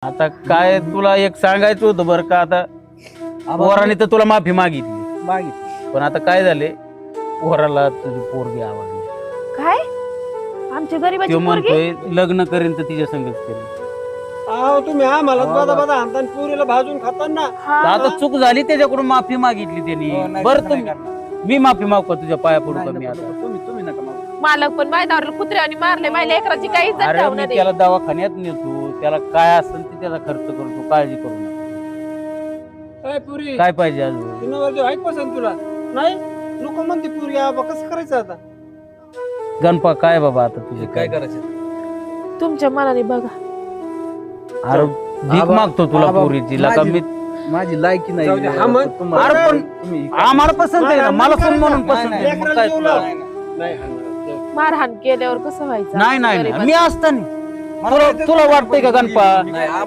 आता काय तुला एक सांगायचं होतं बरं का, आता पोराने तर तुला माफी मागितली पण आता काय झाले, पोराला तुझी पोरगी आवडली. काय आमच्या गरीबाची तो पोरगी म्हणतोय लग्न करेन तर तिच्या संगच करेन. अहो तुम्ही आम्हाला बदा हाणताना पुरीला भाजून खाताना हा तर आता मग. चूक झाली त्याच्याकडून माफी मागितली त्यांनी. बरं तुम्ही मी माफी मागू का तुझ्या पाया पडू का मी आता? तुम्ही नका मागू. मालक पण माहिती कुत्र्याने मारले माझ्या लेकराची काही इज्जत अरे ठेवणार मी नाही. त्याला दवाखान्यात नेतो, त्याला काय असेल ते त्याचा खर्च करतो, काळजी करू नका. काय पुरी काय पाहिजे अजून? तिनं आहे पसंत तुला नाही नको म्हणते पुरी आबा कसं करायचं आता गणपा काय बाबा आता तुझे काय करायचं? तुमच्या मनाने बघा. अरे भीक आबा- मागतो तुला आबा- पोरीची लका मी. माझी लायकी नाही. जाऊ दे, हा मग. तुम्हाला- अरे पण तुम्ही आम्हाला पसंत आहे ना, मला पण म्हणून नाही, पसंत नाही, आहे. मग काय तुला? नाही हाणणार. मारहाण केल्यावर कसं व्हायचं? नाही नाही नाही. गरीबाचं. मी असताना तुला वाटतंय का गणपा? नाही, आबा-